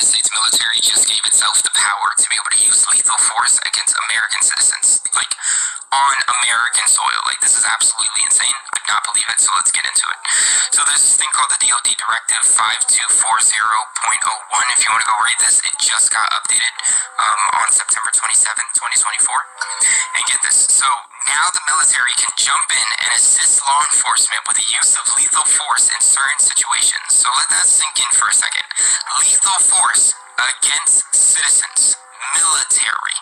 United States military just gave itself the power to be able to use lethal force against American citizens, like, on American soil. Like, this is absolutely insane. I could not believe it, so let's get into it. So there's this thing called the D.O.D. Directive 5240.01. If you want to go read this, it just got updated on September 27, 2024. And get this. So now the military can jump in and assist law enforcement with the use of lethal force in certain situations. So let that sink in for a second. Lethal force against citizens. Military.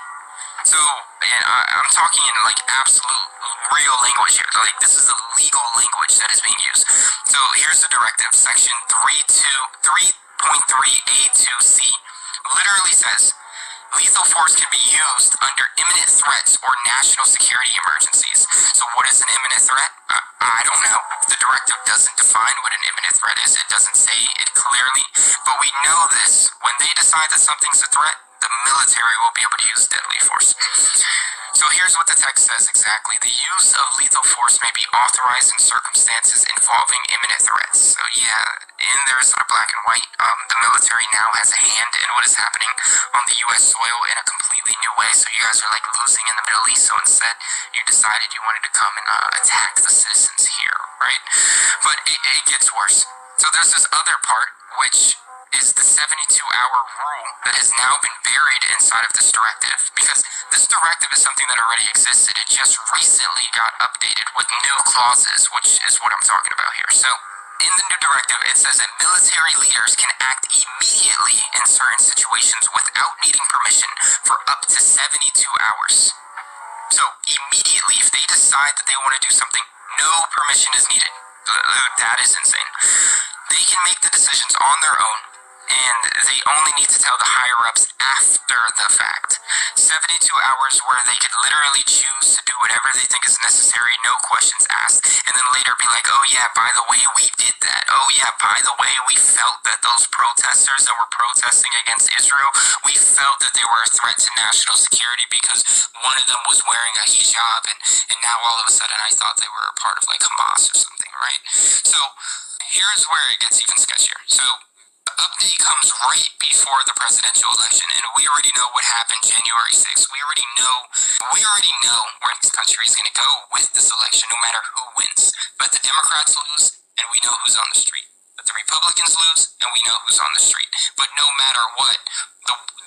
So, again, I'm talking in, like, absolute real language here. Like, this is the legal language that is being used. So, here's the directive. Section 3.3A2C literally says, lethal force can be used under imminent threats or national security emergencies. So, what is an imminent threat? I don't know. The directive doesn't define what an imminent threat is. It doesn't say it clearly. But we know this. When they decide that something's a threat, the military will be able to use deadly force. So here's what the text says exactly. The use of lethal force may be authorized in circumstances involving imminent threats. So yeah, in there is sort of black and white. The military now has a hand in what is happening on the U.S. soil in a completely new way. So you guys are like losing in the Middle East. So instead, you decided you wanted to come and attack the citizens here, right? But it gets worse. So there's this other part, which is the 72-hour rule that has now been buried inside of this directive, because this directive is something that already existed. It just recently got updated with new clauses, which is what I'm talking about here. So in the new directive, it says that military leaders can act immediately in certain situations without needing permission for up to 72 hours. So immediately, if they decide that they want to do something, no permission is needed. That is insane. They can make the decisions on their own, and they only need to tell the higher-ups after the fact. 72 hours where they could literally choose to do whatever they think is necessary, no questions asked, and then later be like, oh yeah, by the way, we did that. Oh yeah, by the way, we felt that those protesters that were protesting against Israel, we felt that they were a threat to national security because one of them was wearing a hijab, and now all of a sudden I thought they were a part of like Hamas or something, right? So here's where it gets even sketchier. So update comes right before the presidential election, and we already know what happened January 6th. We already know where this country is going to go with this election, no matter who wins. But the Democrats lose, and we know who's on the street. But the Republicans lose, and we know who's on the street. But no matter what,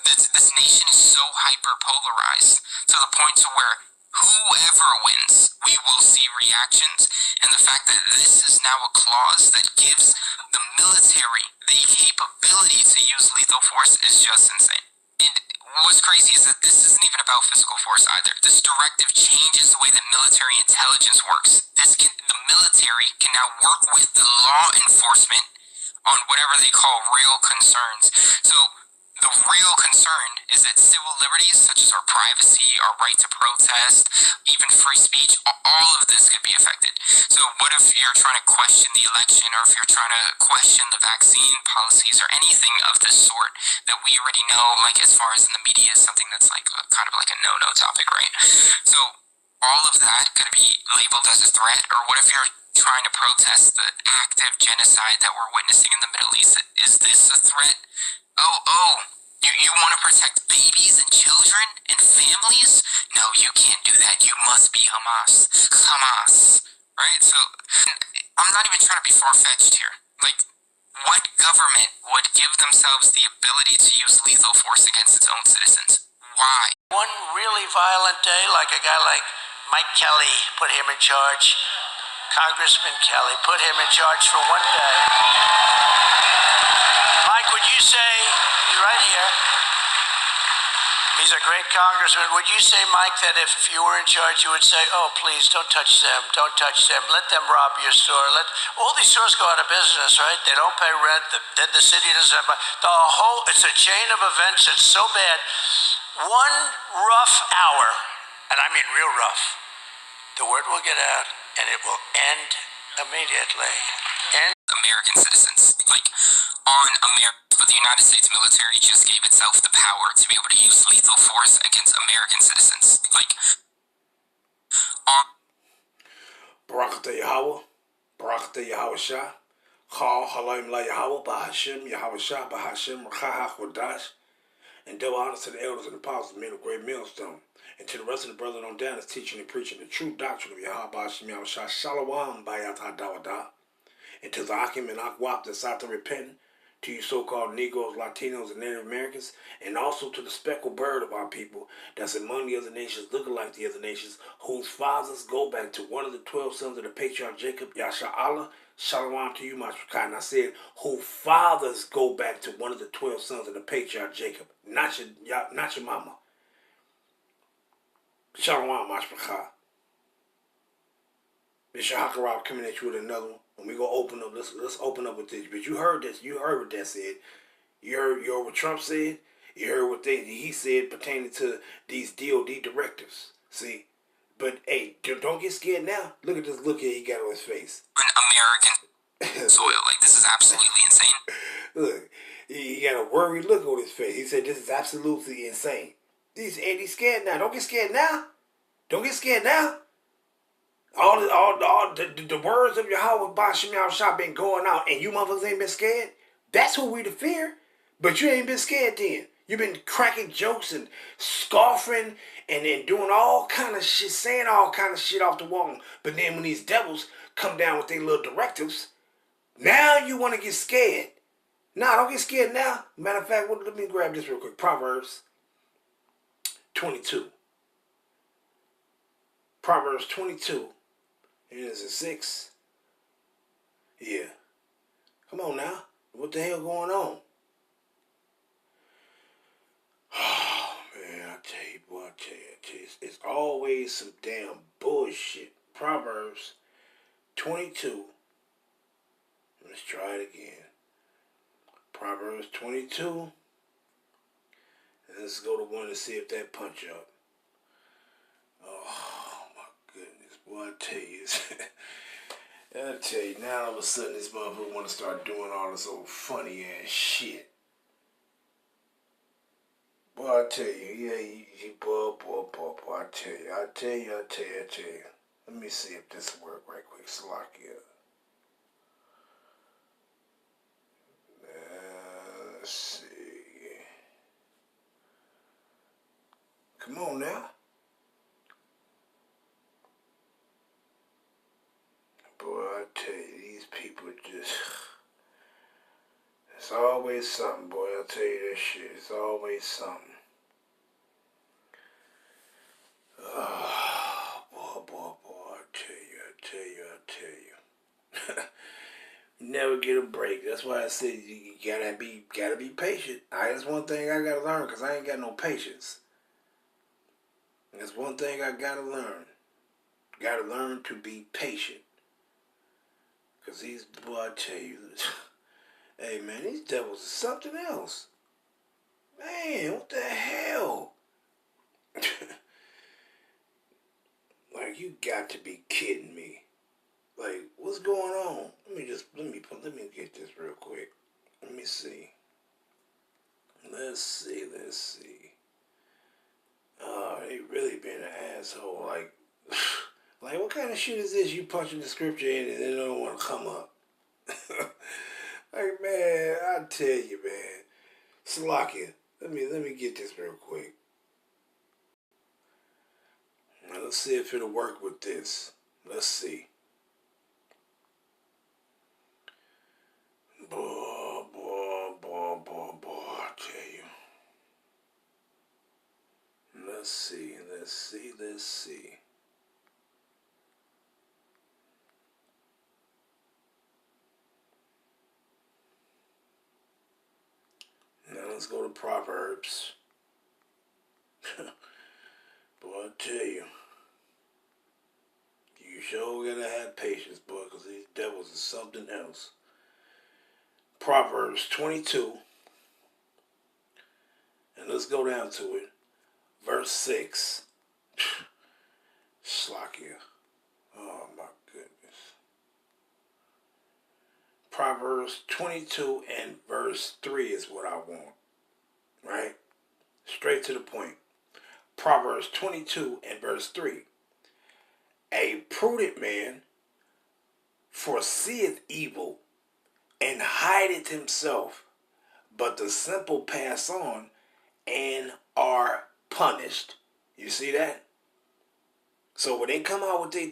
this nation is so hyper-polarized to the point to where whoever wins, we will see reactions, and the fact that this is now a clause that gives the military the capability to use lethal force is just insane. And what's crazy is that this isn't even about physical force either. This directive changes the way that military intelligence works. The military can now work with the law enforcement on whatever they call real concerns. So the real concern is that civil liberties, such as our privacy, our right to protest, even free speech, all of this could be affected. So what if you're trying to question the election, or if you're trying to question the vaccine policies, or anything of this sort that we already know, like as far as in the media, is something that's like kind of like a no-no topic, right? So all of that could be labeled as a threat. Or what if you're trying to protest the active genocide that we're witnessing in the Middle East? Is this a threat? You want to protect babies and children and families? No, you can't do that. You must be Hamas. Right? So, I'm not even trying to be far-fetched here. Like, what government would give themselves the ability to use lethal force against its own citizens? Why? One really violent day, like a guy like Mike Kelly, put him in charge. Congressman Kelly, put him in charge for one day. Mike, would you say, he's right here, he's a great congressman, would you say, Mike, that if you were in charge, you would say, oh, please, don't touch them, let them rob your store, all these stores go out of business, right? They don't pay rent, then the city doesn't have money. It's a chain of events that's so bad. One rough hour, and I mean real rough, the word will get out, and it will end immediately. American citizens, like, on America, but the United States military just gave itself the power to be able to use lethal force against American citizens, like, on Barakatah Yahweh, Barakatah Yahweh Shah, Call Halim La Yahweh Bahashim, Yahweh Shah Bahashim, Rachaha Kodash, and double honor to the elders and apostles, men of great millstone, and to the rest of the brethren on down is teaching and preaching the true doctrine of Yahweh Bahashim, Yahweh Shah, Shalom Bayat HaDawada, and to the Akim and Akwap that's out to repent, to you so-called Negroes, Latinos, and Native Americans, and also to the speckled bird of our people that's among the other nations, looking like the other nations, whose fathers go back to one of the 12 sons of the patriarch Jacob, Yasha Allah, Shalom to you, Mashrakai. And I said, whose fathers go back to one of the 12 sons of the patriarch Jacob, not your mama. Shalom, Mashrakai. Mr. Hakarab coming at you with another one. And we gonna open up. Let's open up with this. But you heard this. You heard what that said. You heard what Trump said. You heard what he said pertaining to these D.O.D. directives. See, but hey, don't get scared now. Look at this look here he got on his face. An American soil. Like, this is absolutely insane. Look, he got a worried look on his face. He said, "This is absolutely insane." He's scared now. Don't get scared now. Don't get scared now. All the words of Yahweh Bashim Yahushua been going out, and you motherfuckers ain't been scared. That's who we to fear. But you ain't been scared then. You've been cracking jokes and scoffing and then doing all kind of shit, saying all kind of shit off the wall. But then when these devils come down with their little directives, now you want to get scared. Nah, don't get scared now. Matter of fact, let me grab this real quick. Proverbs 22. Proverbs 22. Is it 6? Yeah. Come on now. What the hell going on? Oh, man, I tell you, boy, I tell you. It's always some damn bullshit. Proverbs 22. Let's try it again. Proverbs 22. And let's go to one to see if that punch up. Oh, my goodness. Boy, I tell you, now all of a sudden this motherfucker want to start doing all this old funny ass shit. Boy, I tell you, yeah, boy, I tell you. Let me see if this will work right quick. Salakia. Let's see. Come on now. Boy, I tell you, these people just... It's always something, boy. I'll tell you that shit. It's always something. Oh, boy. I tell you. Never get a break. That's why I said you gotta be patient. That's one thing I gotta learn, because I ain't got no patience. That's one thing I gotta learn. Gotta learn to be patient. Because these, boy, I tell you, hey, man, these devils are something else. Man, what the hell? Like, you got to be kidding me. Like, what's going on? Let me get this real quick. Let me see. Let's see. Oh, they really been an asshole. Like, what kind of shit is this? You punching the scripture in and they don't want to come up. Like, man, I tell you, man. Salakia, let me get this real quick. Now, let's see if it'll work with this. Let's see. Boy, I tell you. Let's see. Now let's go to Proverbs. Boy, I tell you. You sure gotta have patience, boy, because these devils is something else. Proverbs 22. And let's go down to it. Verse 6. Slakia. Oh, my goodness. Proverbs 22 and verse 3 is what I want. Right? Straight to the point. Proverbs 22 and verse 3. A prudent man foreseeth evil and hideth himself, but the simple pass on and are punished. You see that? So when they come out with they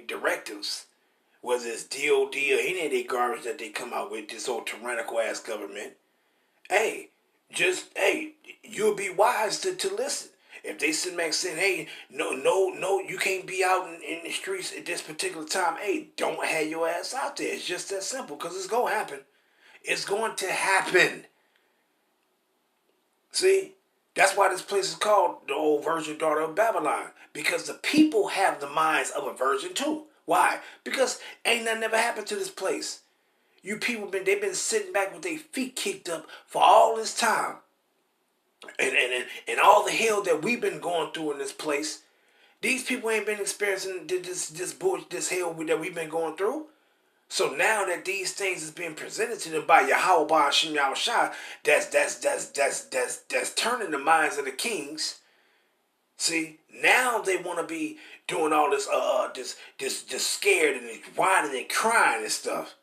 directives, whether it's D.O.D. or any of their garbage that they come out with, this old tyrannical ass government, hey, you'll be wise to listen. If they sit back saying, hey, no, you can't be out in the streets at this particular time, hey, don't have your ass out there. It's just that simple, because it's going to happen. It's going to happen. See? That's why this place is called the old virgin daughter of Babylon. Because the people have the minds of a virgin too. Why? Because ain't nothing ever happened to this place. You people they've been sitting back with their feet kicked up for all this time. And all the hell that we've been going through in this place. These people ain't been experiencing this hell that we've been going through. So now that these things is being presented to them by Yahweh Hashem Yahushua, that's turning the minds of the kings. See, now they want to be doing all this this scared and whining and crying and stuff.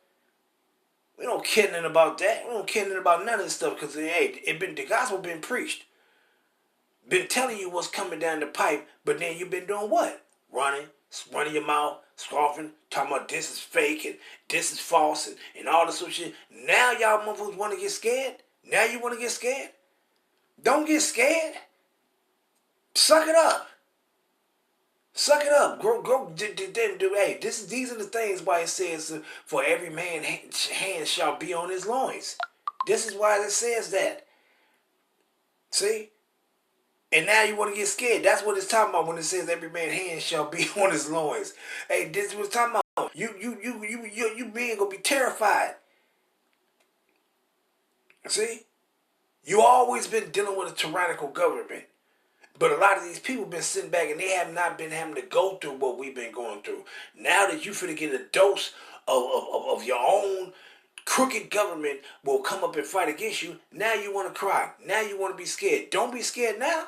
We don't care nothing about that. We don't care nothing about none of this stuff, because the gospel been preached. Been telling you what's coming down the pipe, but then you've been doing what? Running your mouth, scoffing, talking about this is fake and this is false and all this sort of shit. Now y'all motherfuckers want to get scared? Now you want to get scared? Don't get scared. Suck it up. Suck it up. Grow. Hey, these are the things why it says, for every man hand shall be on his loins. This is why it says that. See? And now you want to get scared. That's what it's talking about when it says every man's hand shall be on his loins. Hey, this is what it's talking about. You being gonna be terrified. See? You always been dealing with a tyrannical government. But a lot of these people been sitting back and they have not been having to go through what we've been going through. Now that you finna get a dose of your own crooked government will come up and fight against you, now you want to cry. Now you want to be scared. Don't be scared now.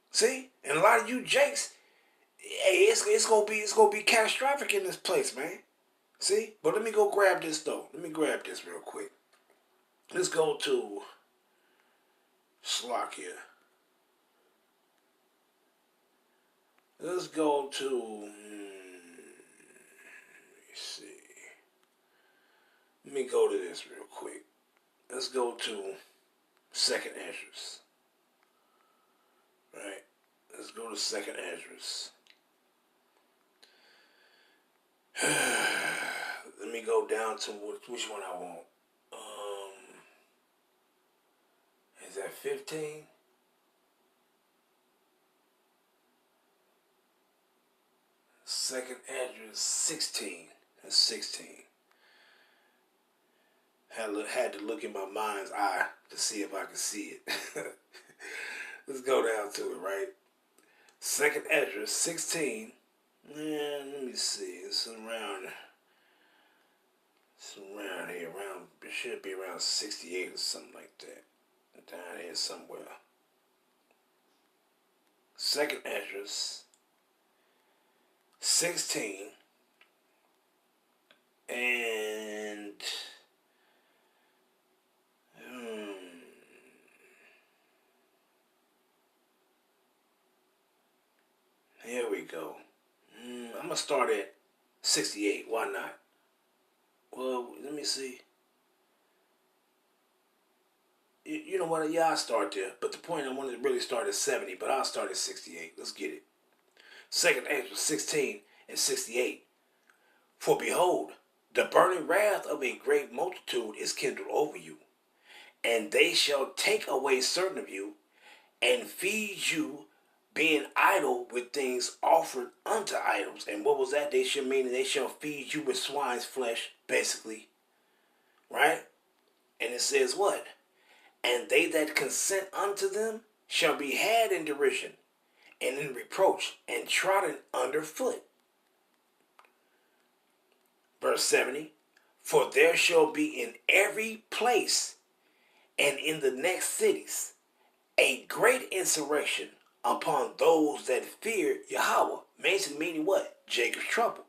See? And a lot of you jakes, hey, it's gonna be catastrophic in this place, man. See? But let me go grab this though. Let me grab this real quick. Let's go to Slock here. Let's go to let me see. Let me go to this real quick. Let's go to Second Esdras. Right? Let's go to Second Esdras. Let me go down to which one I want. Is that 15? Second Esdras 16. That's 16. Had to look in my mind's eye to see if I could see it. Let's go down to it, right? Second Esdras 16. Man, let me see. It's around here. It should be around 68 or something like that. Down here somewhere. Second Esdras 16. And here we go. I'm going to start at 68. Why not? Well, let me see. You know what? Yeah, I'll start there. But the point I wanted to really start at 70, but I'll start at 68. Let's get it. Second Esdras 16 and 68. For behold, the burning wrath of a great multitude is kindled over you, and they shall take away certain of you, and feed you, being idle with things offered unto idols. And what was that? They shall feed you with swine's flesh, basically. Right? And it says what? And they that consent unto them shall be had in derision, and in reproach, and trodden under foot. Verse 70, for there shall be in every place and in the next cities a great insurrection upon those that fear Yahweh. Basically meaning what? Jacob's trouble.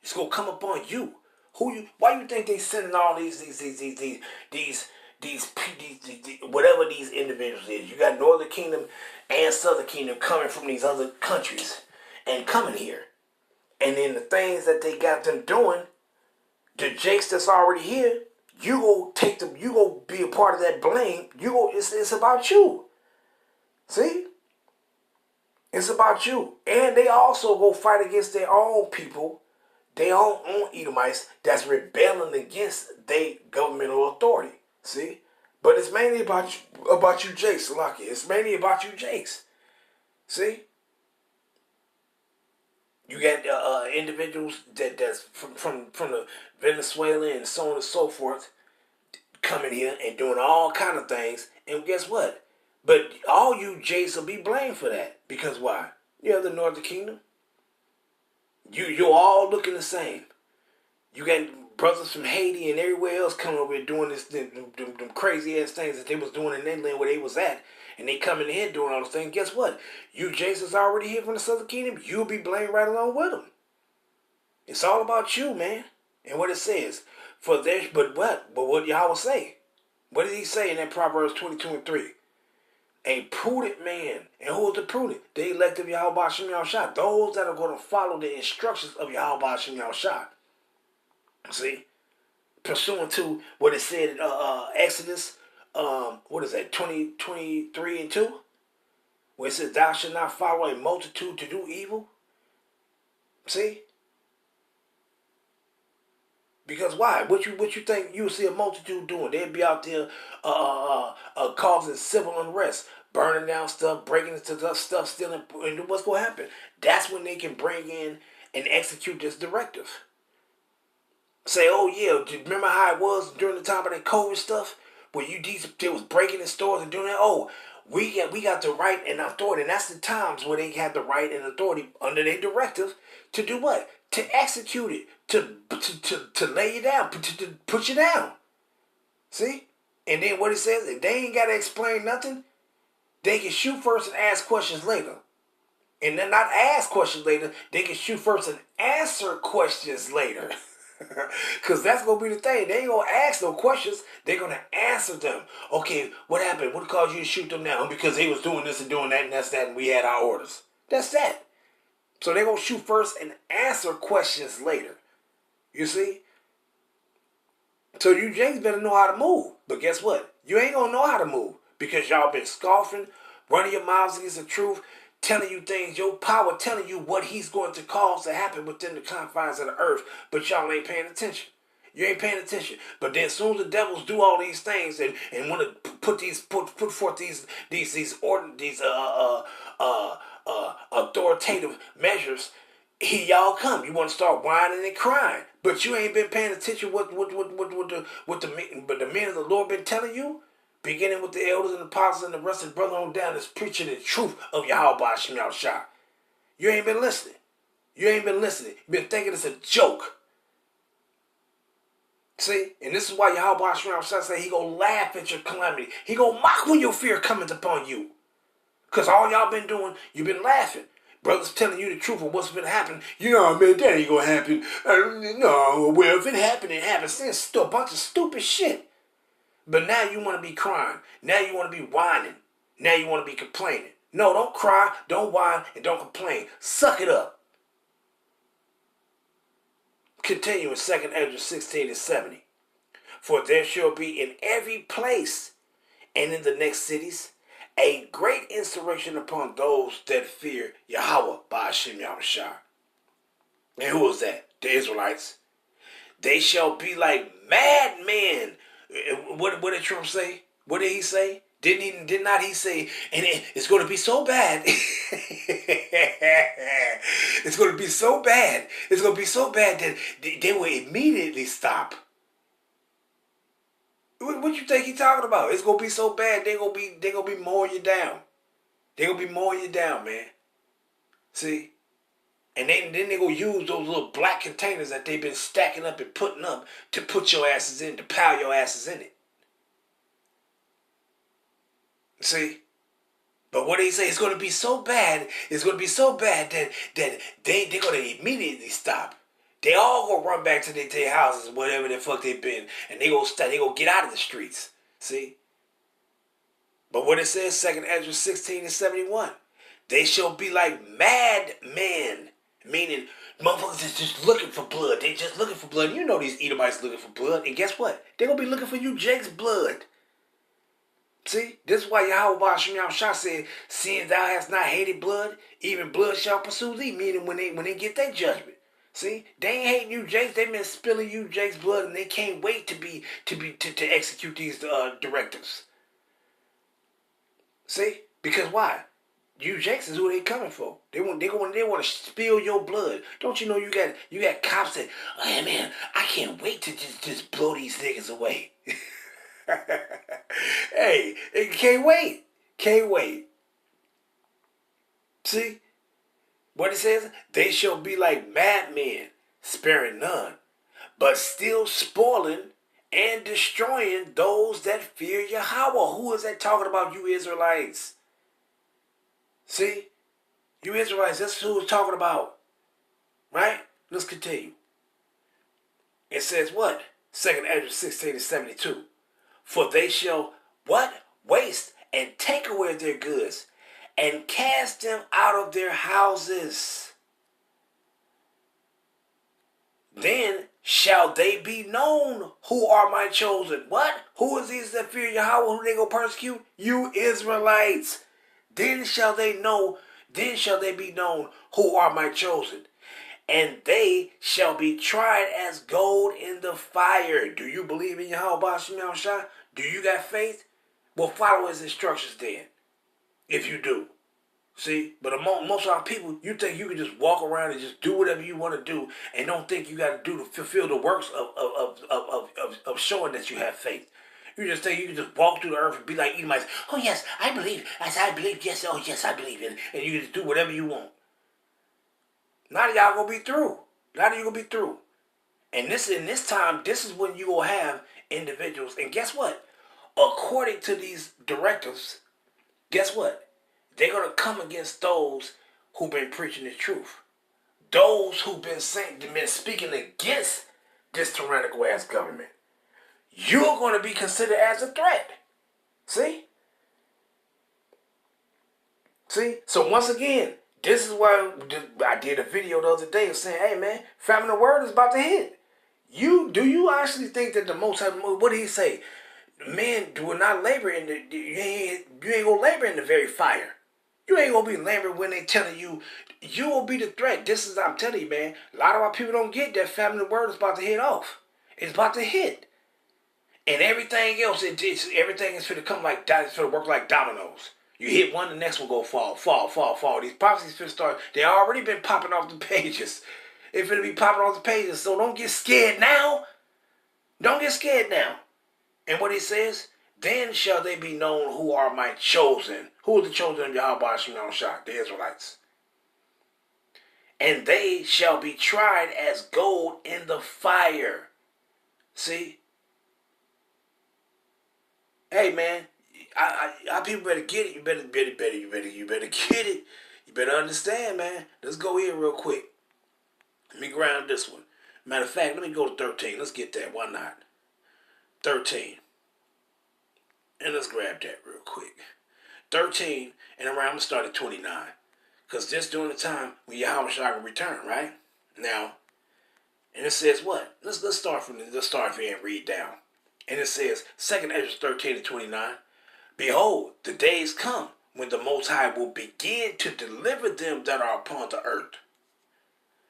It's gonna come upon you. Why you think they sending all these whatever these individuals is? You got Northern Kingdom and Southern Kingdom coming from these other countries and coming here. And then the things that they got them doing, the jakes that's already here, you go take them, you go be a part of that blame. It's about you. See? It's about you. And they also go fight against their own people, their own Edomites that's rebelling against their governmental authority. See? But it's mainly about you Jakes, Salaki. It's mainly about you Jakes. See? You got individuals that's from the Venezuela and so on and so forth coming here and doing all kind of things. And guess what? But all you Jays will be blamed for that. Because why? You have the Northern Kingdom. You're all looking the same. You got brothers from Haiti and everywhere else coming over here doing them crazy ass things that they was doing in their land where they was at. And they coming in here doing all those things. Guess what? You Jays is already here from the Southern Kingdom. You'll be blamed right along with them. It's all about you, man. And what it says. But what Yahweh say? What did he say in that Proverbs 22:3? A prudent man. And who is the prudent? The elect of Yahweh Shem Yahushua. Those that are going to follow the instructions of Yahweh Shem Yahushua. See? Pursuant to what it said in Exodus, what is that, 23:2? Where it says, thou shalt not follow a multitude to do evil. See? Because why? What you think you see a multitude doing? They'd be out there causing civil unrest, burning down stuff, breaking into stuff, stealing. And what's going to happen? That's when they can bring in and execute this directive. Say, oh yeah, do you remember how it was during the time of that COVID stuff? Where they was breaking in stores and doing that? Oh, we got the right and authority. And that's the times where they had the right and authority under their directive to do what? To execute it, to lay you down, to put you down. See? And then what it says, if they ain't got to explain nothing, they can shoot first and ask questions later. And then not ask questions later, they can shoot first and answer questions later. Because that's going to be the thing. They ain't going to ask no questions. They're going to answer them. Okay, what happened? What caused you to shoot them down? Because they was doing this and doing that and that's that and we had our orders. That's that. So they're going to shoot first and answer questions later. You see? So you James better know how to move. But guess what? You ain't going to know how to move. Because y'all been scoffing, running your mouths against the truth, telling you things, your power telling you what he's going to cause to happen within the confines of the earth. But y'all ain't paying attention. You ain't paying attention. But then as soon as the devils do all these things and want to put forth these authoritative measures, y'all come. You want to start whining and crying, but you ain't been paying attention what the men of the Lord been telling you, beginning with the elders and apostles and the rest of the brother on down, is preaching the truth of Yahweh Shem Yahushua. You ain't been listening. You ain't been listening. You've been thinking it's a joke. See, and this is why Yahweh Shem Yahushua say he gonna laugh at your calamity. He gonna mock when your fear cometh upon you. Because all y'all been doing, you've been laughing. Brothers telling you the truth of what's been happening. You know, man, that ain't gonna happen. No, well, if it happened, it happened. It's still a bunch of stupid shit. But now you want to be crying. Now you want to be whining. Now you want to be complaining. No, don't cry, don't whine, and don't complain. Suck it up. Continue in 2nd Ezra 16:70. For there shall be in every place and in the next cities a great insurrection upon those that fear Yahweh by Shem Yahushua. And who is that? The Israelites. They shall be like madmen. What did Trump say? What did he say? Did not he say, and it's going to be so bad. It's going to be so bad. It's going to be so bad that they will immediately stop. What you think he talking about? It's gonna be so bad. They gonna be mowing you down. They gonna be mowing you down, man. See, and then they gonna use those little black containers that they've been stacking up and putting up to put your asses in, to pile your asses in it. See, but what they say, it's gonna be so bad. It's gonna be so bad that they're gonna immediately stop. They all gonna run back to their houses, whatever the fuck they been, and they gonna get out of the streets. See? But what it says, 2nd Ezra 16:71, they shall be like mad men, meaning motherfuckers is just looking for blood. They just looking for blood. You know these Edomites looking for blood, and guess what? They're gonna be looking for you, Jake's blood. See, this is why Yahweh Shem Shah said, "Seeing thou hast not hated blood, even blood shall pursue thee." Meaning when they get their judgment. See, they ain't hating you, Jakes. They been spilling you, Jake's blood, and they can't wait to execute these directives. See, because why? You Jakes is who they coming for. They want to spill your blood. Don't you know you got cops that, oh man, I can't wait to just blow these niggas away. Hey, can't wait. Can't wait. See? What it says? They shall be like madmen, sparing none, but still spoiling and destroying those that fear Yahweh. Who is that talking about, you Israelites? See? You Israelites, that's who it's talking about. Right? Let's continue. It says what? 2nd Ezra 16:72. For they shall, what? Waste and take away their goods and cast them out of their houses. Then shall they be known who are my chosen. What? Who is these that fear Yahweh? Who they gonna persecute? You Israelites. Then shall they be known who are my chosen. And they shall be tried as gold in the fire. Do you believe in Yahweh Shem Shah? Do you got faith? Well, follow his instructions then. If you do. See? But among most of our people, you think you can just walk around and just do whatever you want to do and don't think you got to do to fulfill the works of showing that you have faith. You just think you can just walk through the earth and be like Edomites. Oh, yes, I believe. I believe. Yes, oh, yes, I believe. And you can just do whatever you want. Now y'all gonna be through. Now you're gonna be through. And in this time, this is when you will have individuals. And guess what? According to these directives, guess what? They're gonna come against those who've been preaching the truth. Those who've been speaking against this tyrannical ass government. You're gonna be considered as a threat. See? See? So once again, this is why I did a video the other day saying, hey man, famine of word is about to hit. Do you actually think that the Most High, what did he say? Men do not labor in you ain't gonna labor in the very fire. You ain't gonna be laboring when they telling you will be the threat. I'm telling you, man, a lot of our people don't get that famine of word is about to hit off. It's about to hit. And everything else, everything is going to come like that. It's going to work like dominoes. You hit one, the next one go fall. These prophecies finna start. They already been popping off the pages. They finna be popping off the pages. So don't get scared now. Don't get scared now. And what he says, then shall they be known who are my chosen. Who is the chosen of Yahweh Shem Shah? The Israelites. And they shall be tried as gold in the fire. See? Hey man, I people better get it. You better get it. You better understand, man. Let's go here real quick. Let me ground this one. Matter of fact, let me go to 13. Let's get that. Why not? 13. And let's grab that real quick. 13, and around, I'm going to start at 29. Because this during the time when Yahweh Shah will return, right? Now, and it says what? Let's start from here and read down. And it says, 2nd Ezra 13-29, behold, the days come when the Most High will begin to deliver them that are upon the earth.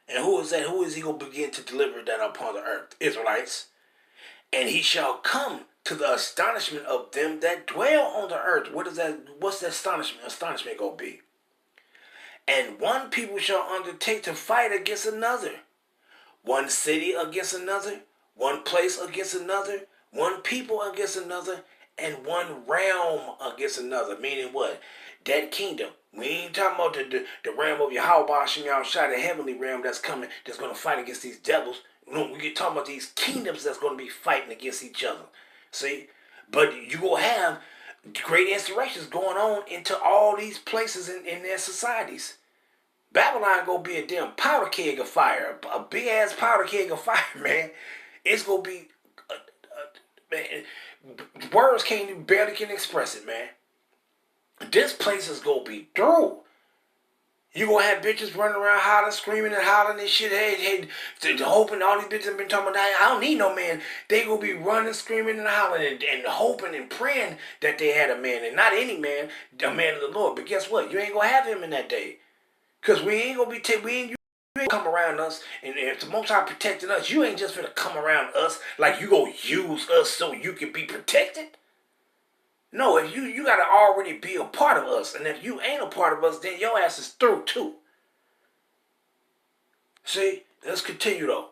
And who is that? Who is he going to begin to deliver that are upon the earth? Israelites. And he shall come to the astonishment of them that dwell on the earth. What is that? What's that astonishment? Astonishment going to be? And one people shall undertake to fight against another. One city against another. One place against another. One people against another, and one realm against another. Meaning what? That kingdom. We ain't talking about the realm of Yahweh Shem Shah, the heavenly realm that's coming, that's going to fight against these devils. No, we get talking about these kingdoms that's going to be fighting against each other. See? But you will have great insurrections going on into all these places in their societies. Babylon gonna be a damn powder keg of fire, a big ass powder keg of fire, man. It's gonna be, man. Words can't barely can express it, man. This place is gonna be through. You gonna have bitches running around hollering, screaming and hollering and shit. Hey, hoping all these bitches have been talking about that. I don't need no man. They gonna be running, screaming and hollering and hoping and praying that they had a man. And not any man, a man of the Lord. But guess what? You ain't gonna have him in that day. Cause we ain't gonna be, you ain't come around us. And if the Most High protecting us, you ain't just gonna come around us like you gonna use us so you can be protected. No, if you gotta already be a part of us, and if you ain't a part of us, then your ass is through too. See, let's continue though.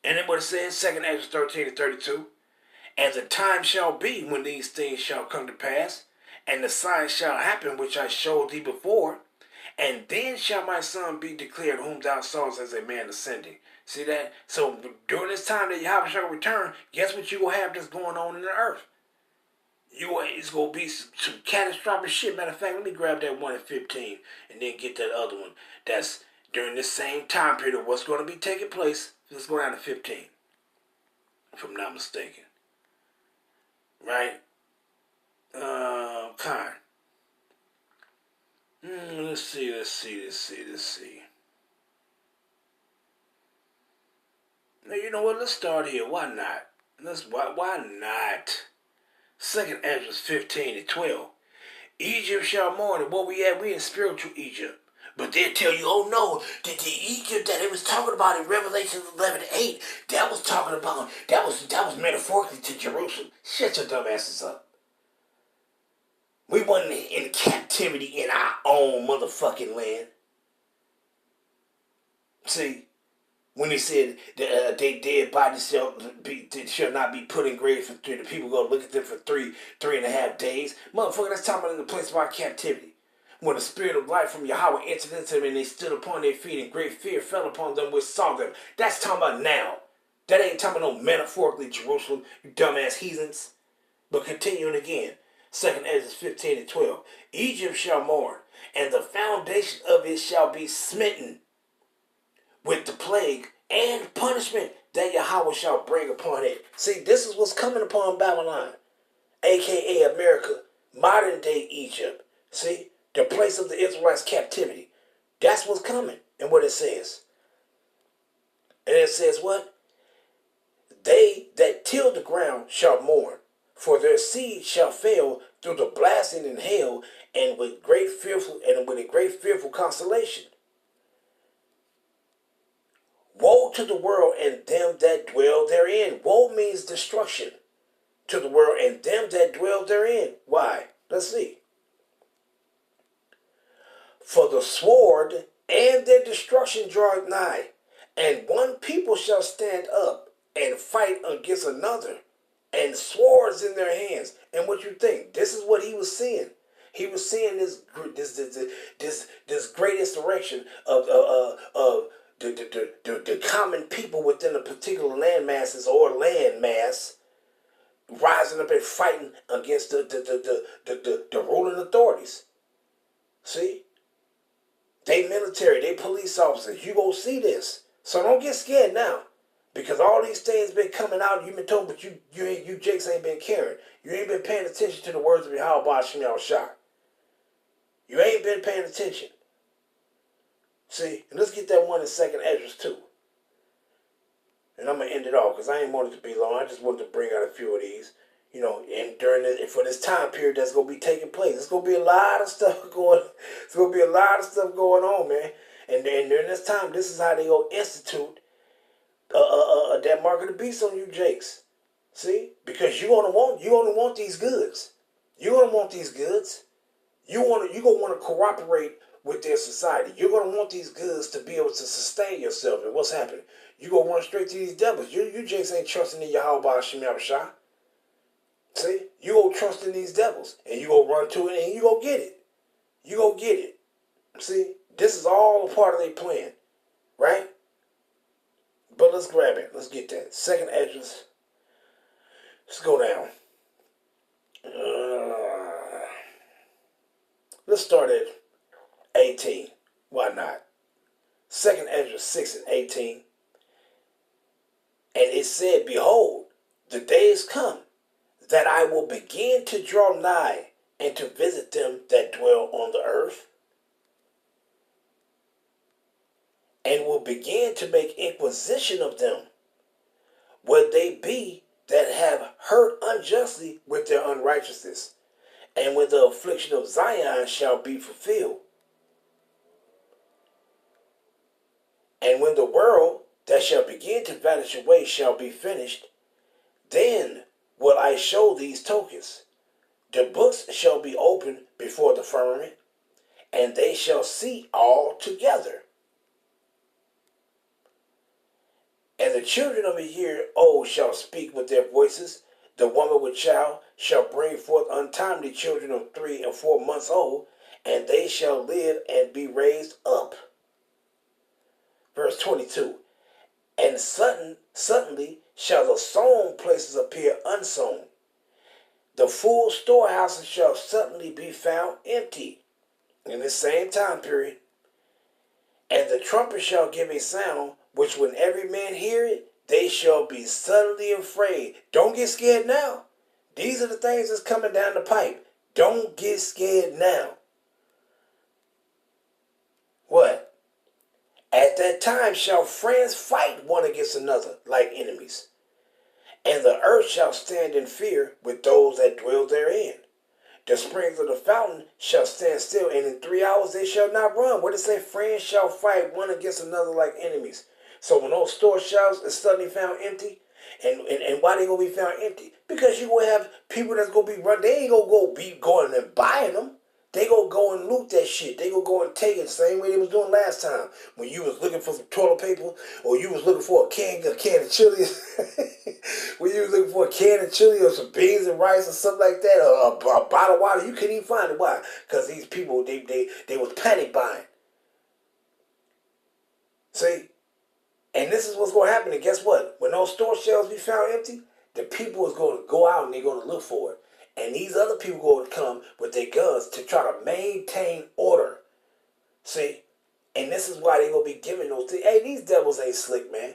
And then what it says, 2nd Ezra 13-32, as the time shall be when these things shall come to pass, and the signs shall happen which I showed thee before, and then shall my son be declared whom thou sawest as a man ascending. See that? So during this time that Yahweh shall return, guess what you gonna have that's going on in the earth? It's gonna be some catastrophic shit. Matter of fact, let me grab that one at 15 and then get that other one. That's during this same time period of what's gonna be taking place. Let's go down to 15, if I'm not mistaken. Right? Kind. Let's see. Now you know what? Let's start here. Why not? Why not? 2nd Ezra 15-12. Egypt shall mourn, and what we at? We in spiritual Egypt. But they'll tell you, oh no, the Egypt that it was talking about in Revelation 11:8, that was metaphorically to Jerusalem. Shut your dumb asses up. We wasn't in captivity in our own motherfucking land. See, when he said they dead bodies shall not be put in graves for 3, the people go look at them for 3.5 days. Motherfucker, that's talking about in the place of our captivity. When the spirit of life from Yahweh entered into them and they stood upon their feet and great fear fell upon them which saw them. That's talking about now. That ain't talking about no metaphorically Jerusalem, you dumbass heathens. But continuing again, 2nd Ezra 15-12. Egypt shall mourn, and the foundation of it shall be smitten with the plague and punishment that Yahweh shall bring upon it. See, this is what's coming upon Babylon, a.k.a. America, modern day Egypt. See, the place of the Israelites' captivity. That's what's coming, and what it says. And it says what? They that till the ground shall mourn, for their seed shall fail through the blasting and hail, and with a great fearful consolation. Woe to the world and them that dwell therein. Woe means destruction to the world and them that dwell therein. Why? Let's see. For the sword and their destruction draweth nigh, and one people shall stand up and fight against another, and swords in their hands. And what you think? This is what he was seeing. He was seeing this great insurrection of the common people within a particular land masses or land mass rising up and fighting against the ruling authorities. See? They military, they police officers. You gonna see this. So don't get scared now. Because all these things been coming out, you've been told, but you jakes ain't been caring. You ain't been paying attention to the words of Yahweh Shem Shah. You ain't been paying attention. See, and let's get that one in 2nd Ezra too. And I'm gonna end it off because I ain't wanted to be long. I just wanted to bring out a few of these. You know, and for this time period that's gonna be taking place, it's gonna be a lot of stuff going. It's gonna be a lot of stuff going on, man. And then during this time, this is how they go institute that mark of the beast on you, jakes. See, because you gonna want these goods. You're gonna want these goods. You're gonna want to cooperate with their society. You're gonna want these goods to be able to sustain yourself. And what's happening? You gonna run straight to these devils. You jakes ain't trusting in Yahweh Shem Shah. See, you go trust in these devils, and you go run to it, and you go get it. You go get it. See, this is all a part of their plan, right? But let's grab it. Let's get that. 2nd Ezra. Let's go down. Let's start at 18. Why not? 2nd Ezra 6 and 18. And it said, behold, the days come that I will begin to draw nigh and to visit them that dwell on the earth, and will begin to make inquisition of them, where they be that have hurt unjustly with their unrighteousness, and when the affliction of Zion shall be fulfilled. And when the world that shall begin to vanish away shall be finished, then will I show these tokens. The books shall be opened before the firmament, and they shall see all together. And the children of a year old shall speak with their voices. The woman with child shall bring forth untimely children of 3 and 4 months old, and they shall live and be raised up. Verse 22. And suddenly shall the sown places appear unsown. The full storehouses shall suddenly be found empty in the same time period. And the trumpet shall give a sound, which when every man hear it, they shall be suddenly afraid. Don't get scared now. These are the things that's coming down the pipe. Don't get scared now. What? At that time shall friends fight one against another like enemies. And the earth shall stand in fear with those that dwell therein. The springs of the fountain shall stand still, and in 3 hours they shall not run. What does it say? Friends shall fight one against another like enemies. So when those store shelves are suddenly found empty, and why they gonna be found empty? Because you will have people that's gonna be run. They ain't gonna be going and buying them. They gonna go and loot that shit. They gonna go and take it the same way they was doing last time. When you was looking for some toilet paper, or you was looking for a can of chili. When you was looking for a can of chili or some beans and rice or something like that, or a bottle of water, you couldn't even find it. Why? Because these people, they was panic buying. See? And this is what's going to happen. And guess what? When those store shelves be found empty, the people is going to go out and they're going to look for it. And these other people going to come with their guns to try to maintain order. See? And this is why they're going to be giving those things. Hey, these devils ain't slick, man.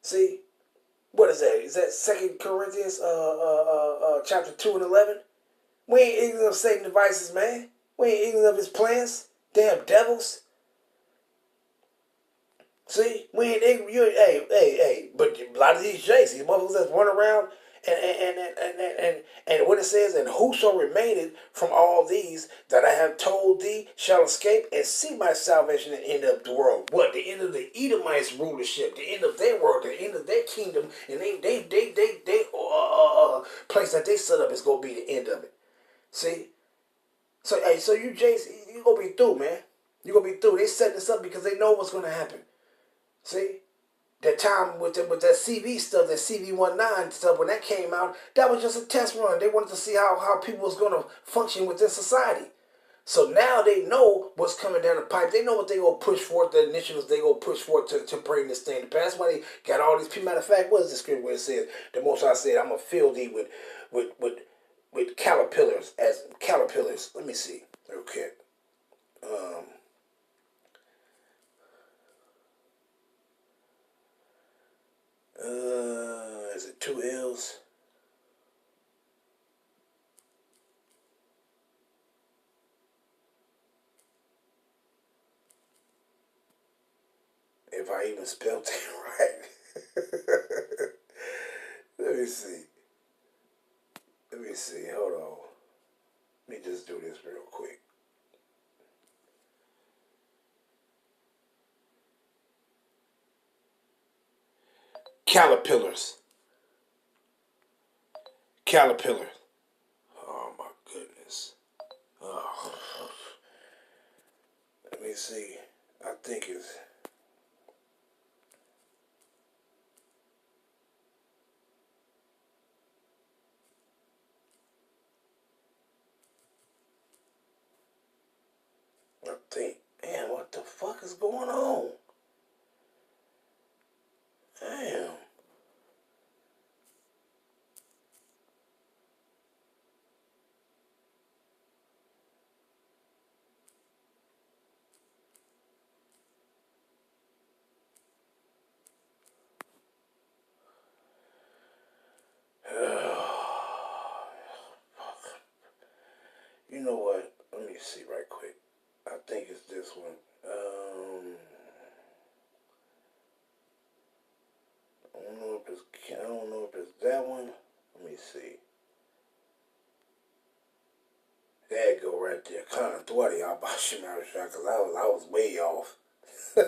See? What is that? Is that 2 Corinthians chapter 2 and 11? We ain't ignorant of Satan's devices, man. We ain't ignorant of his plans. Damn devils. See, we ain't ignorant. Hey. But a lot of these jakes, these motherfuckers that run around and what it says, and whoso remaineth from all these that I have told thee shall escape and see my salvation at the end of the world. What? The end of the Edomites rulership, the end of their world, the end of their kingdom, and they place that they set up is gonna be the end of it. See? So hey, so you jakes, you gonna be through, man. You gonna be through. They setting this up because they know what's gonna happen. See? That time with that CV stuff, that CV19 stuff, when that came out, that was just a test run. They wanted to see how people was going to function within society. So now they know what's coming down the pipe. They know what they going to push forward, the initiatives they going to push forward to bring this thing to pass. That's why they got all these people. Matter of fact, what is the script where it says, the Most High said, I'm going to fill thee with caterpillars as caterpillars. Let me see. Okay. Is it 2 L's? If I even spelled it right. Let me see. Hold on. Let me just do this real quick. Caterpillars. Oh my goodness. Oh. Let me see. I think it's... damn, what the fuck is going on? Damn. me see. There you go right there. Kind of thought y'all about Shemar because I was way off. I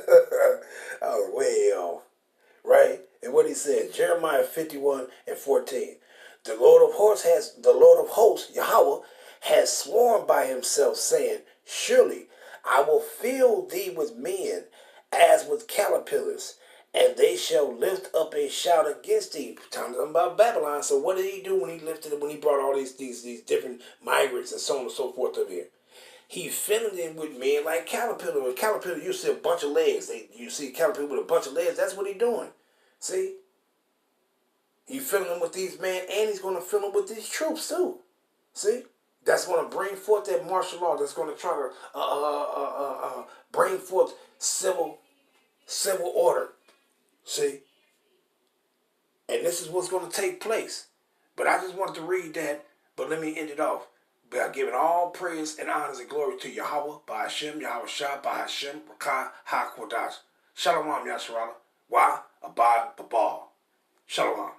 was way off. Right? And what he said, Jeremiah 51:14. The Lord of hosts, Yahweh, has sworn by himself, saying, surely I will fill thee with men as with caterpillars, and they shall lift up a shout against thee. Talking about Babylon. So what did he do when he brought all these different migrants and so on and so forth up here? He filled in with men like caterpillar. A caterpillar, you see a bunch of legs. You see a caterpillar with a bunch of legs. That's what he's doing. See? He filling them with these men, and he's going to fill them with these troops too. See? That's going to bring forth that martial law. That's going to try to bring forth civil order. See? And this is what's going to take place. But I just wanted to read that, but let me end it off by giving all praise and honors and glory to Yahweh, by Hashem, Yahweh Shah, by Hashem, Rakah, HaKodash. Shalom, Yasharala. Wa, Abad, Babal. Shalom.